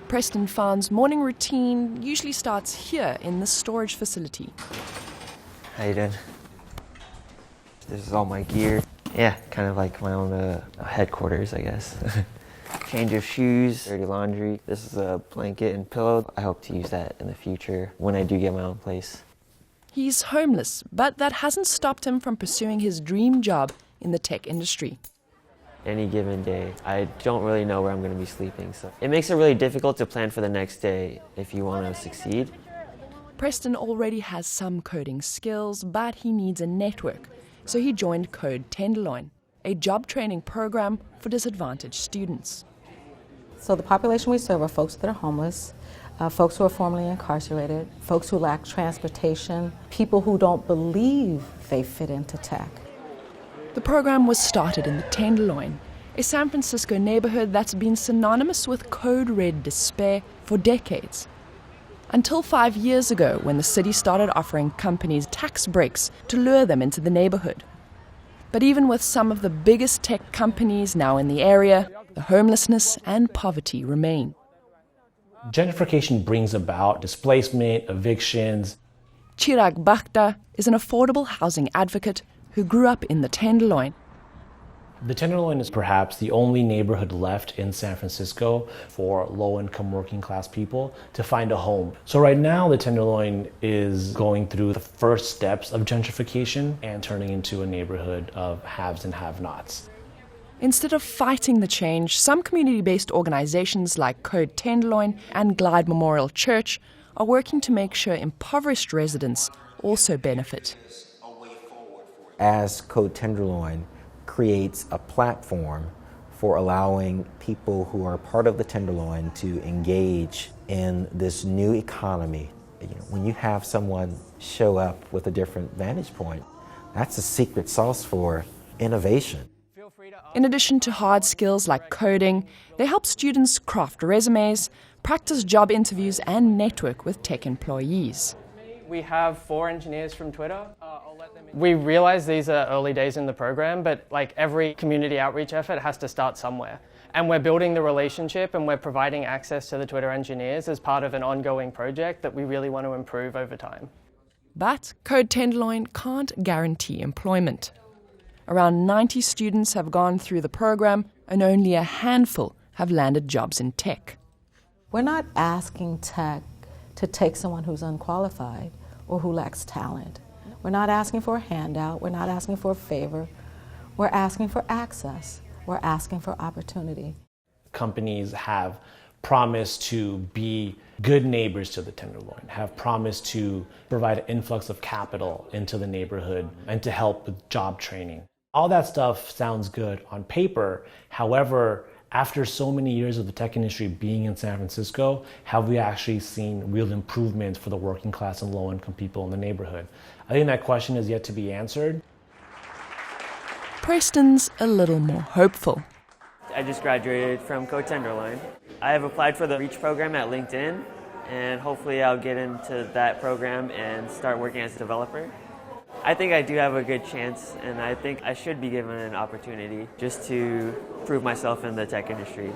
Preston Farn's morning routine usually starts here in the storage facility. How you doing? This is all my gear. Yeah, kind of like my own headquarters, I guess. Change of shoes, dirty laundry. This is a blanket and pillow. I hope to use that in the future when I do get my own place. He's homeless, but that hasn't stopped him from pursuing his dream job in the tech industry. Any given day, I don't really know where I'm going to be sleeping, so it makes it really difficult to plan for the next day if you want to succeed. Preston already has some coding skills, but he needs a network, so he joined Code Tenderloin, a job training program for disadvantaged students. So the population we serve are folks that are homeless, folks who are formerly incarcerated, folks who lack transportation, people who don't believe they fit into tech. The program was started in the Tenderloin, a San Francisco neighborhood that's been synonymous with code red despair for decades. Until 5 years ago, when the city started offering companies tax breaks to lure them into the neighborhood. But even with some of the biggest tech companies now in the area, the homelessness and poverty remain. Gentrification brings about displacement, evictions. Chirag Bhakta is an affordable housing advocate who grew up in the Tenderloin. The Tenderloin is perhaps the only neighborhood left in San Francisco for low-income working-class people to find a home. So right now, the Tenderloin is going through the first steps of gentrification and turning into a neighborhood of haves and have-nots. Instead of fighting the change, some community-based organizations like Code Tenderloin and Glide Memorial Church are working to make sure impoverished residents also benefit. As Code Tenderloin creates a platform for allowing people who are part of the Tenderloin to engage in this new economy. When you have someone show up with a different vantage point, that's the secret sauce for innovation. In addition to hard skills like coding, they help students craft resumes, practice job interviews, and network with tech employees. We have 4 engineers from Twitter. We realize these are early days in the program, but like every community outreach effort has to start somewhere. And we're building the relationship and we're providing access to the Twitter engineers as part of an ongoing project that we really want to improve over time. But Code Tenderloin can't guarantee employment. Around 90 students have gone through the program and only a handful have landed jobs in tech. We're not asking tech to take someone who's unqualified or who lacks talent. We're not asking for a handout. We're not asking for a favor. We're asking for access. We're asking for opportunity. Companies have promised to be good neighbors to the Tenderloin, have promised to provide an influx of capital into the neighborhood and to help with job training. All that stuff sounds good on paper. However, after so many years of the tech industry being in San Francisco, have we actually seen real improvements for the working class and low-income people in the neighborhood? I think that question is yet to be answered. Preston's a little more hopeful. I just graduated from Code Tenderloin. I have applied for the REACH program at LinkedIn, and hopefully I'll get into that program and start working as a developer. I think I do have a good chance, and I think I should be given an opportunity just to prove myself in the tech industry.